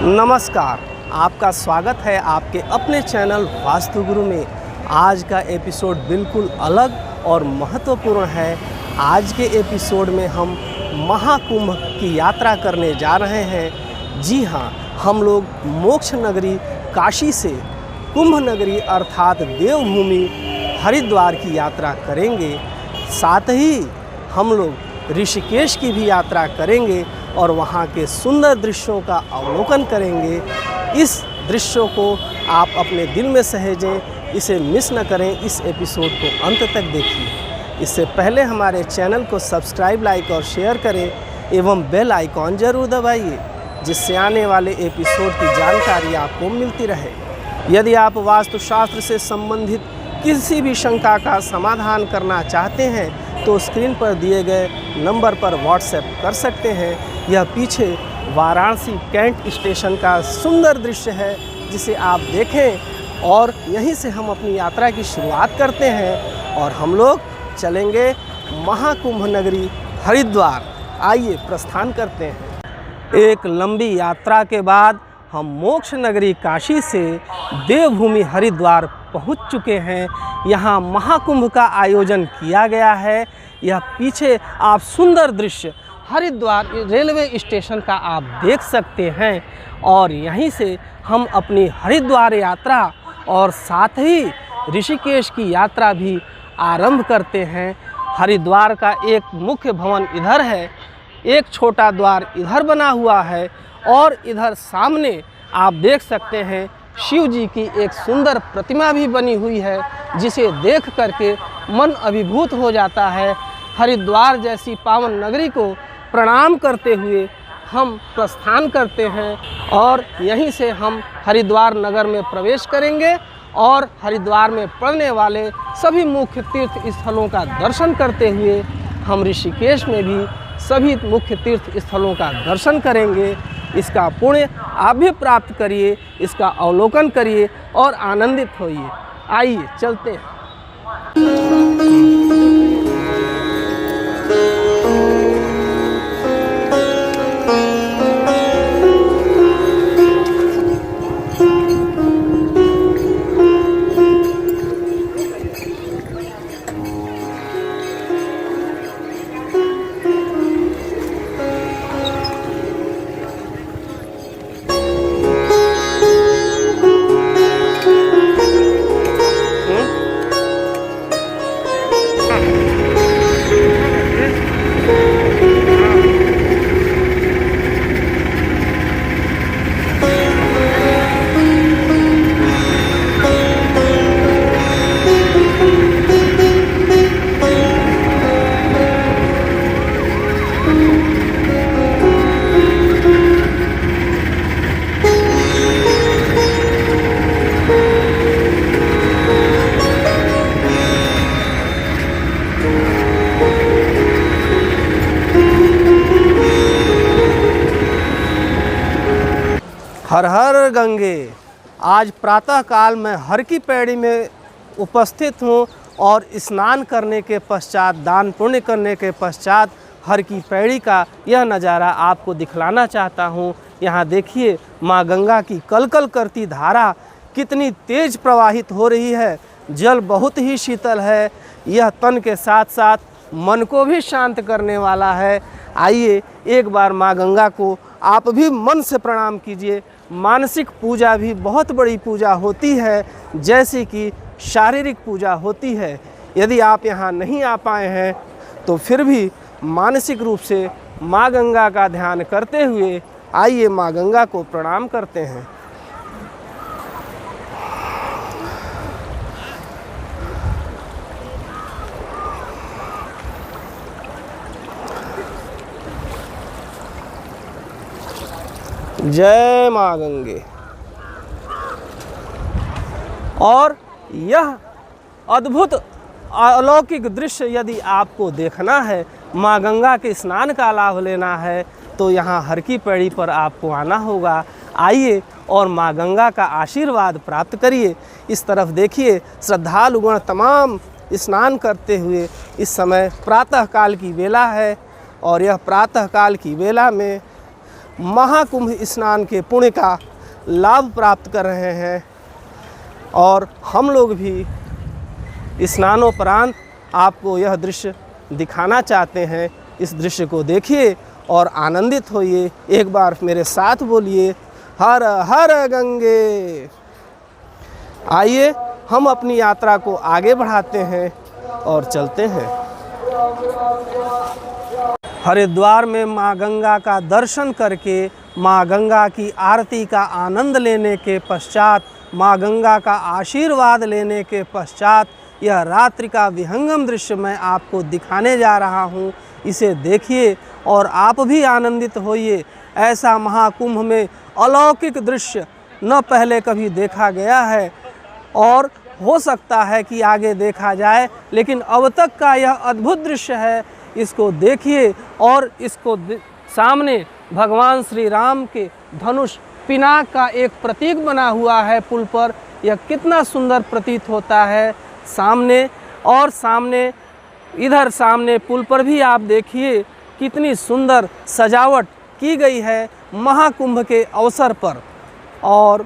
नमस्कार, आपका स्वागत है आपके अपने चैनल वास्तु गुरु में। आज का एपिसोड बिल्कुल अलग और महत्वपूर्ण है। आज के एपिसोड में हम महाकुंभ की यात्रा करने जा रहे हैं। जी हाँ, हम लोग मोक्ष नगरी काशी से कुंभ नगरी अर्थात देवभूमि हरिद्वार की यात्रा करेंगे। साथ ही हम लोग ऋषिकेश की भी यात्रा करेंगे और वहाँ के सुंदर दृश्यों का अवलोकन करेंगे। इस दृश्यों को आप अपने दिल में सहेजें, इसे मिस न करें। इस एपिसोड को अंत तक देखिए। इससे पहले हमारे चैनल को सब्सक्राइब, लाइक और शेयर करें एवं बेल आइकॉन ज़रूर दबाइए, जिससे आने वाले एपिसोड की जानकारी आपको मिलती रहे। यदि आप वास्तुशास्त्र से संबंधित किसी भी शंका का समाधान करना चाहते हैं तो स्क्रीन पर दिए गए नंबर पर व्हाट्सएप कर सकते हैं। यह पीछे वाराणसी कैंट स्टेशन का सुंदर दृश्य है, जिसे आप देखें और यहीं से हम अपनी यात्रा की शुरुआत करते हैं और हम लोग चलेंगे महाकुंभ नगरी हरिद्वार। आइए प्रस्थान करते हैं। एक लंबी यात्रा के बाद हम मोक्ष नगरी काशी से देवभूमि हरिद्वार पहुंच चुके हैं। यहाँ महाकुंभ का आयोजन किया गया है। यह पीछे आप सुंदर दृश्य हरिद्वार रेलवे स्टेशन का आप देख सकते हैं और यहीं से हम अपनी हरिद्वार यात्रा और साथ ही ऋषिकेश की यात्रा भी आरंभ करते हैं। हरिद्वार का एक मुख्य भवन इधर है, एक छोटा द्वार इधर बना हुआ है और इधर सामने आप देख सकते हैं शिव जी की एक सुंदर प्रतिमा भी बनी हुई है, जिसे देख करके मन अभिभूत हो जाता है। हरिद्वार जैसी पावन नगरी को प्रणाम करते हुए हम प्रस्थान करते हैं और यहीं से हम हरिद्वार नगर में प्रवेश करेंगे और हरिद्वार में पड़ने वाले सभी मुख्य तीर्थ स्थलों का दर्शन करते हुए हम ऋषिकेश में भी सभी मुख्य तीर्थ स्थलों का दर्शन करेंगे। इसका पुण्य आप भी प्राप्त करिए, इसका अवलोकन करिए और आनंदित होइए। आइए चलते हैं। हर हर गंगे। आज प्रातः काल मैं हर की पैड़ी में उपस्थित हूँ और स्नान करने के पश्चात, दान पुण्य करने के पश्चात हर की पैड़ी का यह नज़ारा आपको दिखलाना चाहता हूँ। यहाँ देखिए माँ गंगा की कलकल करती धारा कितनी तेज प्रवाहित हो रही है। जल बहुत ही शीतल है। यह तन के साथ साथ मन को भी शांत करने वाला है। आइए एक बार माँ गंगा को आप भी मन से प्रणाम कीजिए। मानसिक पूजा भी बहुत बड़ी पूजा होती है, जैसे कि शारीरिक पूजा होती है। यदि आप यहाँ नहीं आ पाए हैं तो फिर भी मानसिक रूप से माँ गंगा का ध्यान करते हुए आइए माँ गंगा को प्रणाम करते हैं। जय माँ गंगे। और यह अद्भुत अलौकिक दृश्य यदि आपको देखना है, माँ गंगा के स्नान का लाभ लेना है, तो यहाँ हर की पैड़ी पर आपको आना होगा। आइए और माँ गंगा का आशीर्वाद प्राप्त करिए। इस तरफ देखिए श्रद्धालुगण तमाम स्नान करते हुए इस समय प्रातः काल की बेला है और यह प्रातः काल की बेला में महाकुंभ स्नान के पुण्य का लाभ प्राप्त कर रहे हैं और हम लोग भी स्नानोपरांत आपको यह दृश्य दिखाना चाहते हैं। इस दृश्य को देखिए और आनंदित होइए। एक बार मेरे साथ बोलिए, हर हर गंगे। आइए हम अपनी यात्रा को आगे बढ़ाते हैं और चलते हैं। हरिद्वार में माँ गंगा का दर्शन करके माँ गंगा की आरती का आनंद लेने के पश्चात, माँ गंगा का आशीर्वाद लेने के पश्चात यह रात्रि का विहंगम दृश्य मैं आपको दिखाने जा रहा हूँ। इसे देखिए और आप भी आनंदित होइए। ऐसा महाकुंभ में अलौकिक दृश्य न पहले कभी देखा गया है और हो सकता है कि आगे देखा जाए, लेकिन अब तक का यह अद्भुत दृश्य है। इसको देखिए और इसको सामने भगवान श्री राम के धनुष पिनाक का एक प्रतीक बना हुआ है पुल पर। यह कितना सुंदर प्रतीत होता है सामने। और सामने इधर सामने पुल पर भी आप देखिए कितनी सुंदर सजावट की गई है महाकुंभ के अवसर पर। और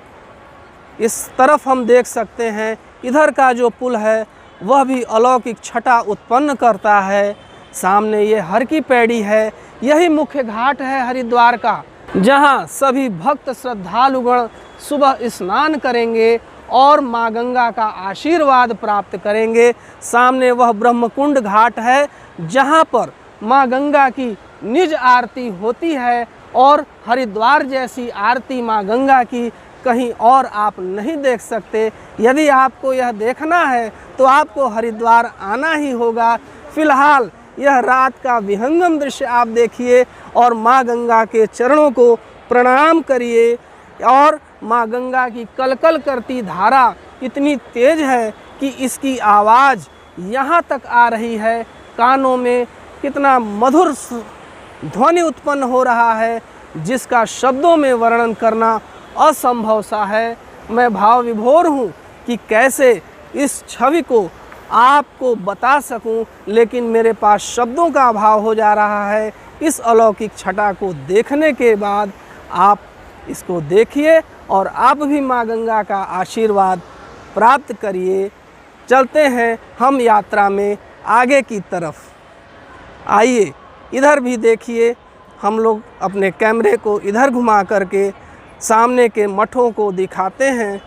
इस तरफ हम देख सकते हैं इधर का जो पुल है वह भी अलौकिक छटा उत्पन्न करता है। सामने ये हर की पैड़ी है। यही मुख्य घाट है हरिद्वार का, जहाँ सभी भक्त श्रद्धालुगण सुबह स्नान करेंगे और माँ गंगा का आशीर्वाद प्राप्त करेंगे। सामने वह ब्रह्मकुंड घाट है जहाँ पर माँ गंगा की निज आरती होती है और हरिद्वार जैसी आरती माँ गंगा की कहीं और आप नहीं देख सकते। यदि आपको यह देखना है तो आपको हरिद्वार आना ही होगा। फिलहाल यह रात का विहंगम दृश्य आप देखिए और माँ गंगा के चरणों को प्रणाम करिए। और माँ गंगा की कलकल करती धारा इतनी तेज है कि इसकी आवाज़ यहाँ तक आ रही है, कानों में कितना मधुर ध्वनि उत्पन्न हो रहा है जिसका शब्दों में वर्णन करना असंभव सा है। मैं भाव विभोर हूँ कि कैसे इस छवि को आपको बता सकूं, लेकिन मेरे पास शब्दों का अभाव हो जा रहा है। इस अलौकिक छटा को देखने के बाद आप इसको देखिए और आप भी माँ गंगा का आशीर्वाद प्राप्त करिए। चलते हैं हम यात्रा में आगे की तरफ। आइए इधर भी देखिए। हम लोग अपने कैमरे को इधर घुमा करके सामने के मठों को दिखाते हैं।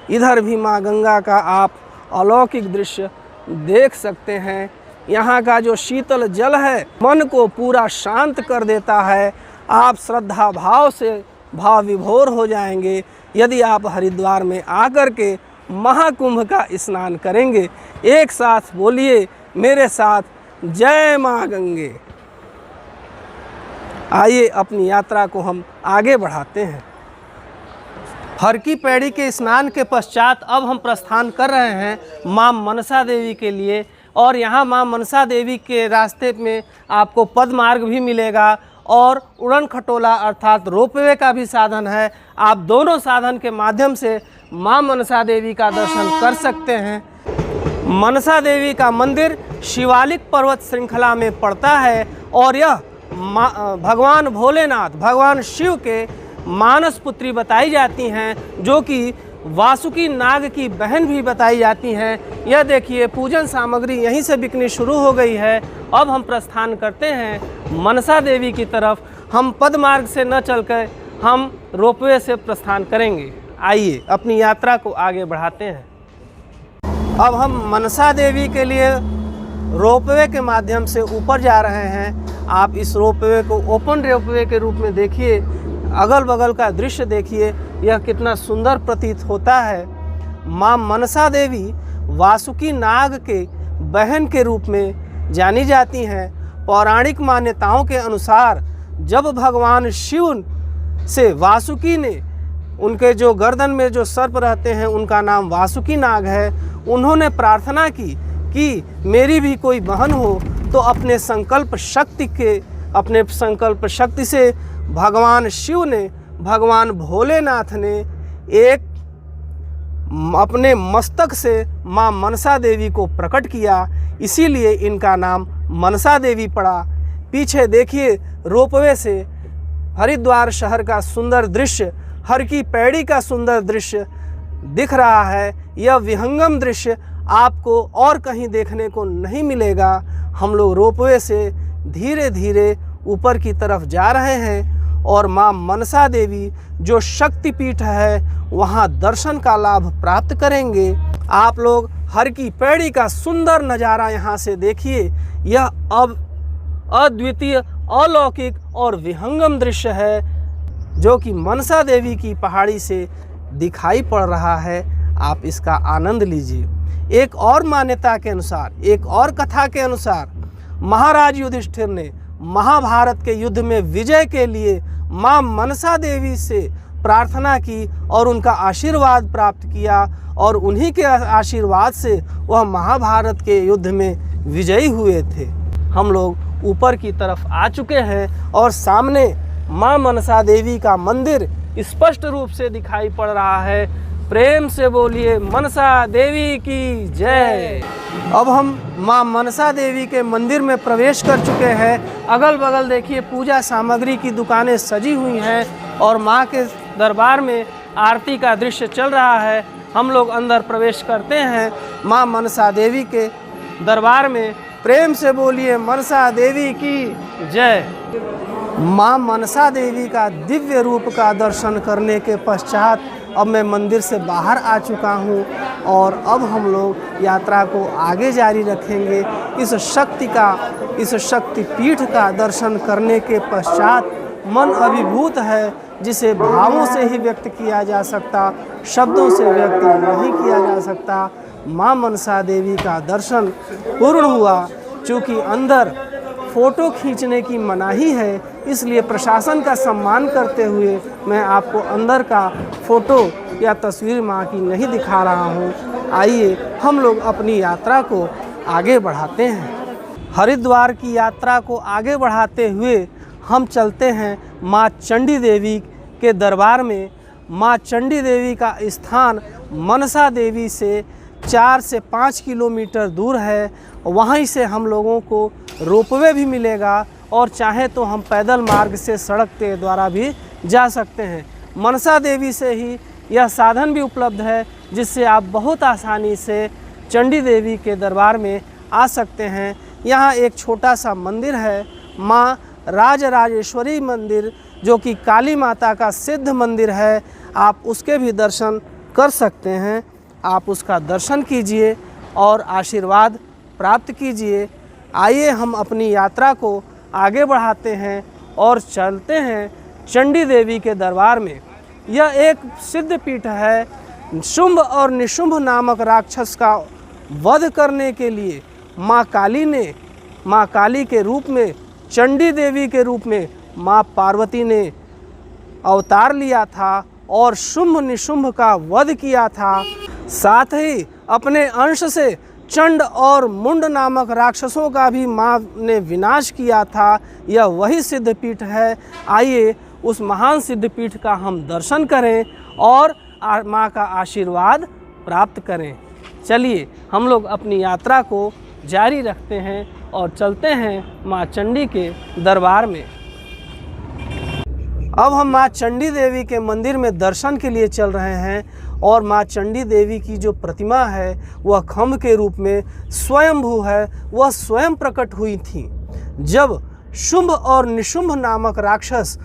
इधर भी माँ गंगा का आप अलौकिक दृश्य देख सकते हैं। यहाँ का जो शीतल जल है मन को पूरा शांत कर देता है। आप श्रद्धा भाव से भाव विभोर हो जाएंगे यदि आप हरिद्वार में आकर के महाकुंभ का स्नान करेंगे। एक साथ बोलिए मेरे साथ, जय माँ गंगे। आइए अपनी यात्रा को हम आगे बढ़ाते हैं। हर की पैड़ी के स्नान के पश्चात अब हम प्रस्थान कर रहे हैं माँ मनसा देवी के लिए। और यहाँ माँ मनसा देवी के रास्ते में आपको पदमार्ग भी मिलेगा और उड़न खटोला अर्थात रोपवे का भी साधन है। आप दोनों साधन के माध्यम से माँ मनसा देवी का दर्शन कर सकते हैं। मनसा देवी का मंदिर शिवालिक पर्वत श्रृंखला में पड़ता है और यह भगवान भोलेनाथ, भगवान शिव के मानस पुत्री बताई जाती हैं, जो कि वासुकी नाग की बहन भी बताई जाती हैं। यह देखिए पूजन सामग्री यहीं से बिकनी शुरू हो गई है। अब हम प्रस्थान करते हैं मनसा देवी की तरफ। हम पदमार्ग से न चलकर हम रोपवे से प्रस्थान करेंगे। आइए अपनी यात्रा को आगे बढ़ाते हैं। अब हम मनसा देवी के लिए रोपवे के माध्यम से ऊपर जा रहे हैं। आप इस रोपवे को ओपन रोपवे के रूप में देखिए। अगल बगल का दृश्य देखिए, यह कितना सुंदर प्रतीत होता है। माँ मनसा देवी वासुकी नाग के बहन के रूप में जानी जाती हैं। पौराणिक मान्यताओं के अनुसार जब भगवान शिव से वासुकी ने, उनके जो गर्दन में जो सर्प रहते हैं उनका नाम वासुकी नाग है, उन्होंने प्रार्थना की कि मेरी भी कोई बहन हो, तो अपने संकल्प शक्ति से भगवान शिव ने, भगवान भोलेनाथ ने एक अपने मस्तक से माँ मनसा देवी को प्रकट किया। इसीलिए इनका नाम मनसा देवी पड़ा। पीछे देखिए रोपवे से हरिद्वार शहर का सुंदर दृश्य, हर की पैड़ी का सुंदर दृश्य दिख रहा है। यह विहंगम दृश्य आपको और कहीं देखने को नहीं मिलेगा। हम लोग रोपवे से धीरे धीरे ऊपर की तरफ जा रहे हैं और माँ मनसा देवी जो शक्तिपीठ है वहाँ दर्शन का लाभ प्राप्त करेंगे। आप लोग हर की पैड़ी का सुंदर नज़ारा यहाँ से देखिए। यह अब अद्वितीय, अलौकिक और विहंगम दृश्य है जो कि मनसा देवी की पहाड़ी से दिखाई पड़ रहा है। आप इसका आनंद लीजिए। एक और मान्यता के अनुसार, एक और कथा के अनुसार, महाराज युधिष्ठिर ने महाभारत के युद्ध में विजय के लिए माँ मनसा देवी से प्रार्थना की और उनका आशीर्वाद प्राप्त किया और उन्हीं के आशीर्वाद से वह महाभारत के युद्ध में विजयी हुए थे। हम लोग ऊपर की तरफ आ चुके हैं और सामने माँ मनसा देवी का मंदिर स्पष्ट रूप से दिखाई पड़ रहा है। प्रेम से बोलिए मनसा देवी की जय। अब हम माँ मनसा देवी के मंदिर में प्रवेश कर चुके हैं। अगल बगल देखिए पूजा सामग्री की दुकानें सजी हुई हैं और माँ के दरबार में आरती का दृश्य चल रहा है। हम लोग अंदर प्रवेश करते हैं माँ मनसा देवी के दरबार में। प्रेम से बोलिए मनसा देवी की जय। माँ मनसा देवी का दिव्य रूप का दर्शन करने के पश्चात अब मैं मंदिर से बाहर आ चुका हूँ और अब हम लोग यात्रा को आगे जारी रखेंगे। इस शक्तिपीठ का दर्शन करने के पश्चात मन अभिभूत है, जिसे भावों से ही व्यक्त किया जा सकता, शब्दों से व्यक्त नहीं किया जा सकता। माँ मनसा देवी का दर्शन पूर्ण हुआ। चूँकि अंदर फ़ोटो खींचने की मनाही है, इसलिए प्रशासन का सम्मान करते हुए मैं आपको अंदर का फ़ोटो या तस्वीर माँ की नहीं दिखा रहा हूँ। आइए हम लोग अपनी यात्रा को आगे बढ़ाते हैं। हरिद्वार की यात्रा को आगे बढ़ाते हुए हम चलते हैं माँ चंडी देवी के दरबार में। माँ चंडी देवी का स्थान मनसा देवी से 4 से 5 किलोमीटर दूर है। वहीं से हम लोगों को रोपवे भी मिलेगा और चाहे तो हम पैदल मार्ग से सड़क के द्वारा भी जा सकते हैं। मनसा देवी से ही यह साधन भी उपलब्ध है जिससे आप बहुत आसानी से चंडी देवी के दरबार में आ सकते हैं। यहाँ एक छोटा सा मंदिर है, माँ राजराजेश्वरी मंदिर, जो कि काली माता का सिद्ध मंदिर है। आप उसके भी दर्शन कर सकते हैं। आप उसका दर्शन कीजिए और आशीर्वाद प्राप्त कीजिए। आइए हम अपनी यात्रा को आगे बढ़ाते हैं और चलते हैं चंडी देवी के दरबार में। यह एक सिद्ध पीठ है। शुंभ और निशुंभ नामक राक्षस का वध करने के लिए माँ काली के रूप में, चंडी देवी के रूप में माँ पार्वती ने अवतार लिया था और शुंभ निशुंभ का वध किया था। साथ ही अपने अंश से चंड और मुंड नामक राक्षसों का भी माँ ने विनाश किया था। यह वही सिद्धपीठ है। आइए उस महान सिद्धपीठ का हम दर्शन करें और माँ का आशीर्वाद प्राप्त करें। चलिए हम लोग अपनी यात्रा को जारी रखते हैं और चलते हैं माँ चंडी के दरबार में। अब हम माँ चंडी देवी के मंदिर में दर्शन के लिए चल रहे हैं और माँ चंडी देवी की जो प्रतिमा है वह खम्भ के रूप में स्वयंभू है। वह स्वयं प्रकट हुई थी जब शुंभ और निशुंभ नामक राक्षस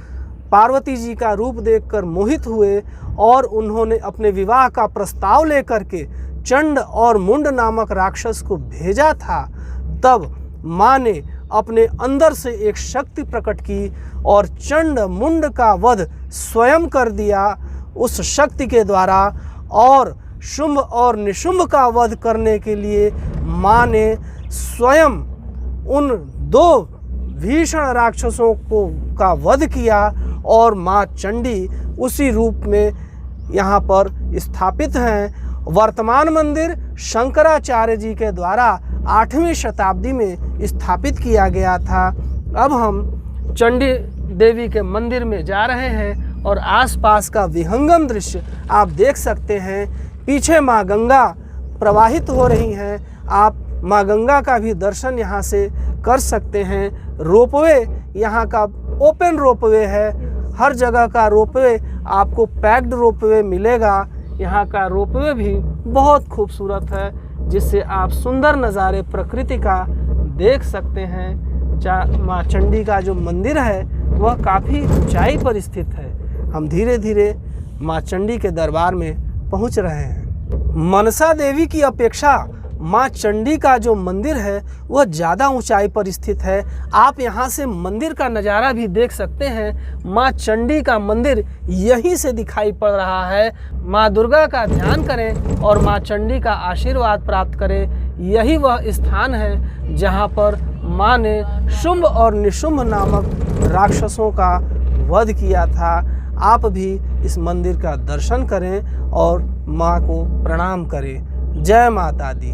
पार्वती जी का रूप देखकर मोहित हुए और उन्होंने अपने विवाह का प्रस्ताव लेकर के चंड और मुंड नामक राक्षस को भेजा था। तब माँ ने अपने अंदर से एक शक्ति प्रकट की और चंड मुंड का वध स्वयं कर दिया उस शक्ति के द्वारा। और शुंभ और निशुंभ का वध करने के लिए माँ ने स्वयं उन 2 भीषण राक्षसों का वध किया और माँ चंडी उसी रूप में यहाँ पर स्थापित हैं। वर्तमान मंदिर शंकराचार्य जी के द्वारा 8वीं शताब्दी में स्थापित किया गया था। अब हम चंडी देवी के मंदिर में जा रहे हैं और आसपास का विहंगम दृश्य आप देख सकते हैं। पीछे माँ गंगा प्रवाहित हो रही हैं। आप माँ गंगा का भी दर्शन यहाँ से कर सकते हैं। रोपवे यहाँ का ओपन रोपवे है। हर जगह का रोपवे आपको पैक्ड रोपवे मिलेगा। यहाँ का रोपवे भी बहुत खूबसूरत है, जिससे आप सुंदर नज़ारे प्रकृति का देख सकते हैं। माँ चंडी का जो मंदिर है वह काफ़ी ऊंचाई पर स्थित है। हम धीरे धीरे माँ चंडी के दरबार में पहुँच रहे हैं। मनसा देवी की अपेक्षा माँ चंडी का जो मंदिर है वह ज़्यादा ऊंचाई पर स्थित है। आप यहाँ से मंदिर का नज़ारा भी देख सकते हैं। माँ चंडी का मंदिर यहीं से दिखाई पड़ रहा है। माँ दुर्गा का ध्यान करें और माँ चंडी का आशीर्वाद प्राप्त करें। यही वह स्थान है जहाँ पर माँ ने शुंभ और निशुंभ नामक राक्षसों का वध किया था। आप भी इस मंदिर का दर्शन करें और माँ को प्रणाम करें। जय माता दी।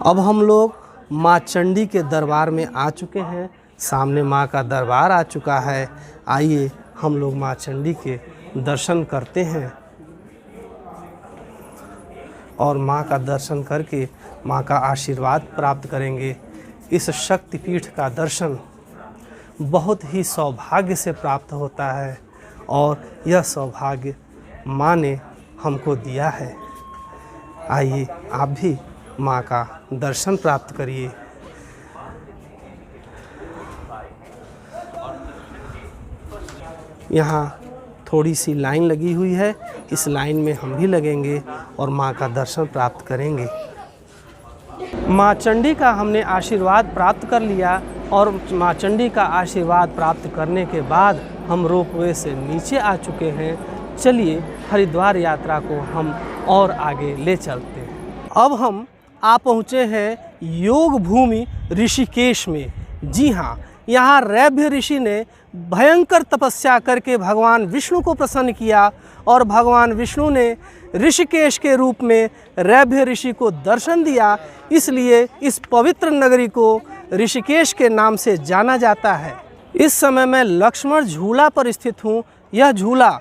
अब हम लोग माँ चंडी के दरबार में आ चुके हैं। सामने माँ का दरबार आ चुका है। आइए हम लोग माँ चंडी के दर्शन करते हैं और माँ का दर्शन करके माँ का आशीर्वाद प्राप्त करेंगे। इस शक्तिपीठ का दर्शन बहुत ही सौभाग्य से प्राप्त होता है और यह सौभाग्य माँ ने हमको दिया है। आइए आप भी माँ का दर्शन प्राप्त करिए। यहाँ थोड़ी सी लाइन लगी हुई है, इस लाइन में हम भी लगेंगे और माँ का दर्शन प्राप्त करेंगे। माँ चंडी का हमने आशीर्वाद प्राप्त कर लिया और माँ चंडी का आशीर्वाद प्राप्त करने के बाद हम रोपवे से नीचे आ चुके हैं। चलिए हरिद्वार यात्रा को हम और आगे ले चलते हैं। अब हम आ पहुँचे हैं योग भूमि ऋषिकेश में। जी हाँ, यहाँ रैभ्य ऋषि ने भयंकर तपस्या करके भगवान विष्णु को प्रसन्न किया और भगवान विष्णु ने ऋषिकेश के रूप में रैभ्य ऋषि को दर्शन दिया। इसलिए इस पवित्र नगरी को ऋषिकेश के नाम से जाना जाता है। इस समय मैं लक्ष्मण झूला पर स्थित हूँ। यह झूला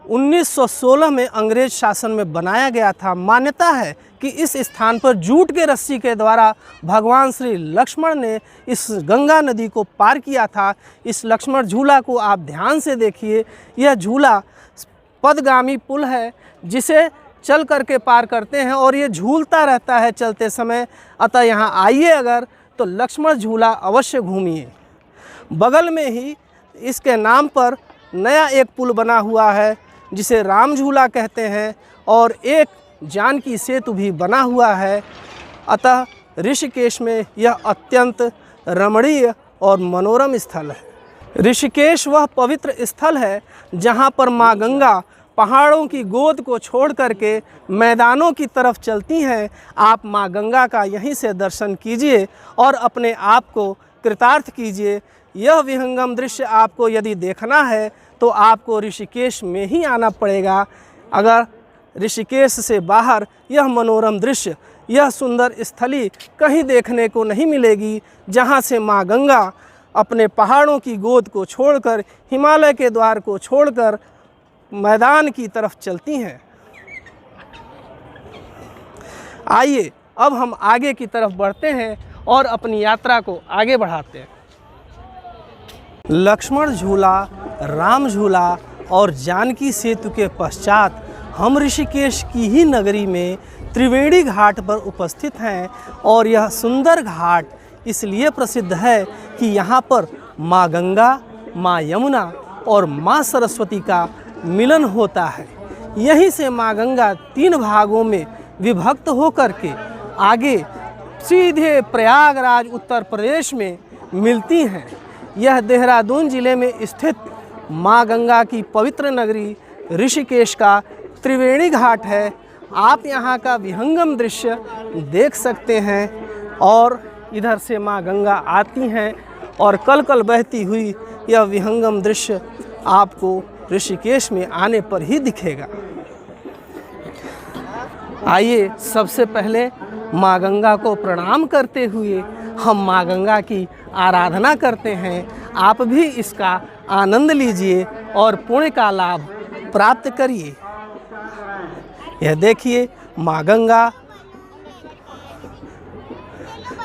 1916 में अंग्रेज शासन में बनाया गया था। मान्यता है कि इस स्थान पर जूट के रस्सी के द्वारा भगवान श्री लक्ष्मण ने इस गंगा नदी को पार किया था। इस लक्ष्मण झूला को आप ध्यान से देखिए। यह झूला पदगामी पुल है जिसे चल करके पार करते हैं और ये झूलता रहता है चलते समय। अतः यहाँ आइए अगर तो लक्ष्मण झूला अवश्य घूमिए। बगल में ही इसके नाम पर नया एक पुल बना हुआ है जिसे राम झूला कहते हैं और एक जानकी सेतु भी बना हुआ है। अतः ऋषिकेश में यह अत्यंत रमणीय और मनोरम स्थल है। ऋषिकेश वह पवित्र स्थल है जहाँ पर माँ गंगा पहाड़ों की गोद को छोड़ करके मैदानों की तरफ चलती हैं। आप माँ गंगा का यहीं से दर्शन कीजिए और अपने आप को कृतार्थ कीजिए। यह विहंगम दृश्य आपको यदि देखना है तो आपको ऋषिकेश में ही आना पड़ेगा। अगर ऋषिकेश से बाहर यह मनोरम दृश्य, यह सुंदर स्थली कहीं देखने को नहीं मिलेगी, जहाँ से माँ गंगा अपने पहाड़ों की गोद को छोड़कर, हिमालय के द्वार को छोड़कर मैदान की तरफ चलती हैं। आइए अब हम आगे की तरफ बढ़ते हैं और अपनी यात्रा को आगे बढ़ाते हैं। लक्ष्मण झूला, राम झूला और जानकी सेतु के पश्चात हम ऋषिकेश की ही नगरी में त्रिवेणी घाट पर उपस्थित हैं और यह सुंदर घाट इसलिए प्रसिद्ध है कि यहाँ पर माँ गंगा, माँ यमुना और माँ सरस्वती का मिलन होता है। यहीं से माँ गंगा 3 भागों में विभक्त होकर के आगे सीधे प्रयागराज उत्तर प्रदेश में मिलती हैं। यह देहरादून जिले में स्थित माँ गंगा की पवित्र नगरी ऋषिकेश का त्रिवेणी घाट है। आप यहाँ का विहंगम दृश्य देख सकते हैं और इधर से माँ गंगा आती हैं और कल कल बहती हुई यह विहंगम दृश्य आपको ऋषिकेश में आने पर ही दिखेगा। आइए सबसे पहले माँ गंगा को प्रणाम करते हुए हम माँ गंगा की आराधना करते हैं। आप भी इसका आनंद लीजिए और पुण्य का लाभ प्राप्त करिए। यह देखिए माँ गंगा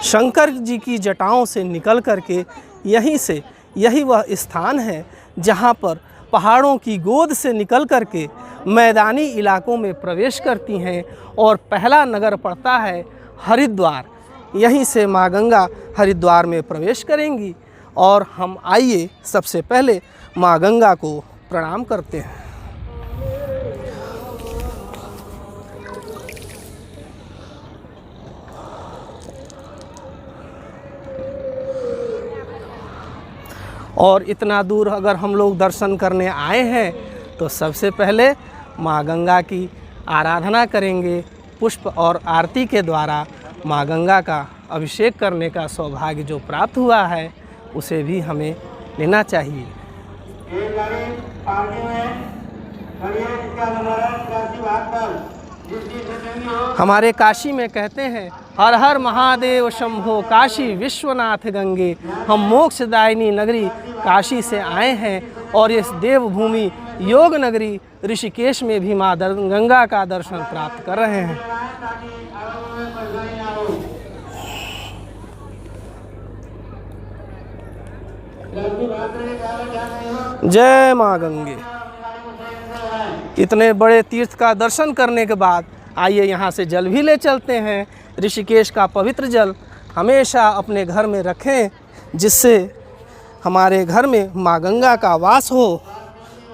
शंकर जी की जटाओं से निकल करके यहीं से, यही वह स्थान है जहाँ पर पहाड़ों की गोद से निकल कर के मैदानी इलाकों में प्रवेश करती हैं और पहला नगर पड़ता है हरिद्वार। यहीं से माँ गंगा हरिद्वार में प्रवेश करेंगी और हम आइए सबसे पहले माँ गंगा को प्रणाम करते हैं। और इतना दूर अगर हम लोग दर्शन करने आए हैं तो सबसे पहले माँ गंगा की आराधना करेंगे। पुष्प और आरती के द्वारा माँ गंगा का अभिषेक करने का सौभाग्य जो प्राप्त हुआ है उसे भी हमें लेना चाहिए। हमारे काशी में कहते हैं हर हर महादेव शंभो काशी विश्वनाथ गंगे। हम मोक्षदायिनी नगरी काशी से आए हैं और इस देवभूमि योग नगरी ऋषिकेश में भी माँ गंगा का दर्शन प्राप्त कर रहे हैं। जय माँ गंगे। इतने बड़े तीर्थ का दर्शन करने के बाद आइए यहाँ से जल भी ले चलते हैं। ऋषिकेश का पवित्र जल हमेशा अपने घर में रखें, जिससे हमारे घर में माँ गंगा का वास हो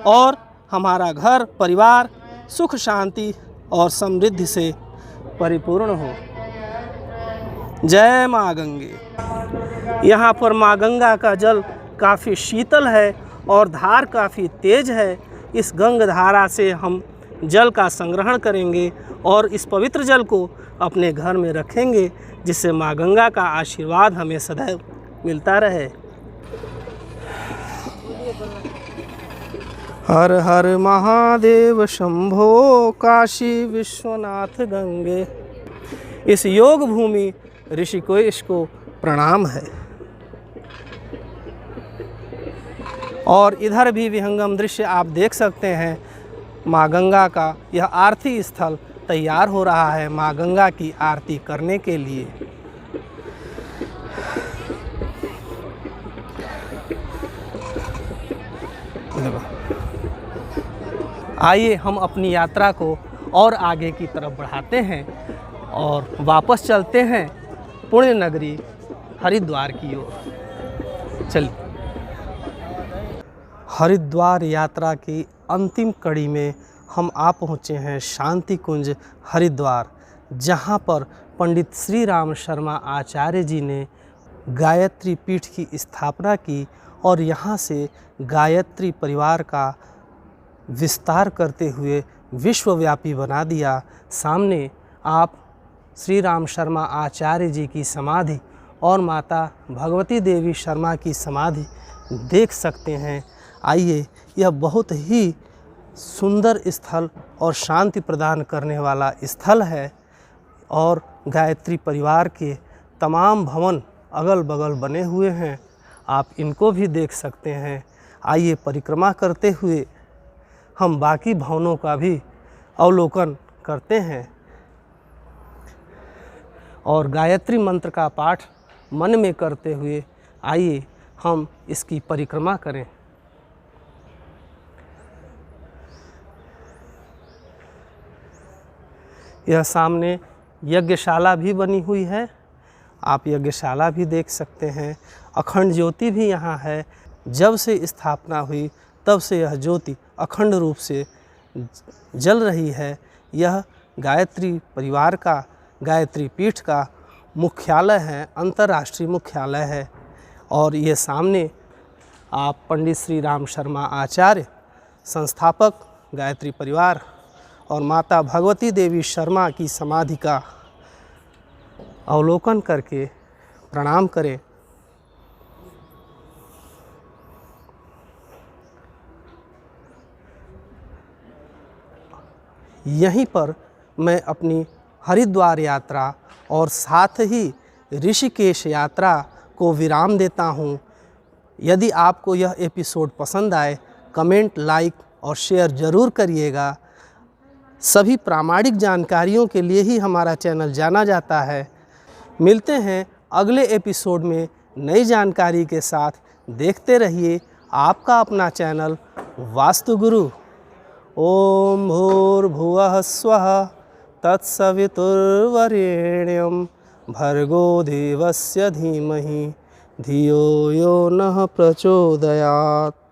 और हमारा घर परिवार सुख शांति और समृद्धि से परिपूर्ण हो। जय माँ गंगे। यहाँ पर माँ गंगा का जल काफ़ी शीतल है और धार काफ़ी तेज है। इस गंगा धारा से हम जल का संग्रहण करेंगे और इस पवित्र जल को अपने घर में रखेंगे, जिससे माँ गंगा का आशीर्वाद हमें सदैव मिलता रहे। हर हर महादेव शंभो काशी विश्वनाथ गंगे। इस योग भूमि ऋषिकेश को प्रणाम है। और इधर भी विहंगम दृश्य आप देख सकते हैं। माँ गंगा का यह आरती स्थल तैयार हो रहा है माँ गंगा की आरती करने के लिए। आइए हम अपनी यात्रा को और आगे की तरफ बढ़ाते हैं और वापस चलते हैं पुण्य नगरी हरिद्वार की ओर। चलिए। हरिद्वार यात्रा की अंतिम कड़ी में हम आ पहुँचे हैं शांति कुंज हरिद्वार, जहाँ पर पंडित श्री राम शर्मा आचार्य जी ने गायत्री पीठ की स्थापना की और यहाँ से गायत्री परिवार का विस्तार करते हुए विश्वव्यापी बना दिया। सामने आप श्री राम शर्मा आचार्य जी की समाधि और माता भगवती देवी शर्मा की समाधि देख सकते हैं। आइए, यह बहुत ही सुंदर स्थल और शांति प्रदान करने वाला स्थल है और गायत्री परिवार के तमाम भवन अगल बगल बने हुए हैं। आप इनको भी देख सकते हैं। आइए, परिक्रमा करते हुए हम बाकी भवनों का भी अवलोकन करते हैं और गायत्री मंत्र का पाठ मन में करते हुए आइए हम इसकी परिक्रमा करें। यह सामने यज्ञशाला भी बनी हुई है, आप यज्ञशाला भी देख सकते हैं। अखंड ज्योति भी यहाँ है। जब से स्थापना हुई तब से यह ज्योति अखंड रूप से जल रही है। यह गायत्री परिवार का, गायत्री पीठ का मुख्यालय है, अंतर्राष्ट्रीय मुख्यालय है। और ये सामने आप पंडित श्री राम शर्मा आचार्य, संस्थापक गायत्री परिवार, और माता भगवती देवी शर्मा की समाधि का अवलोकन करके प्रणाम करें। यहीं पर मैं अपनी हरिद्वार यात्रा और साथ ही ऋषिकेश यात्रा को विराम देता हूँ। यदि आपको यह एपिसोड पसंद आए, कमेंट, लाइक और शेयर ज़रूर करिएगा। सभी प्रामाणिक जानकारियों के लिए ही हमारा चैनल जाना जाता है। मिलते हैं अगले एपिसोड में नई जानकारी के साथ। देखते रहिए आपका अपना चैनल वास्तुगुरु। ओम भूर्भुवः स्वः तत्सवितुर्वरेण्यं भर्गो देवस्य धीमहि धियो यो नः प्रचोदयात्।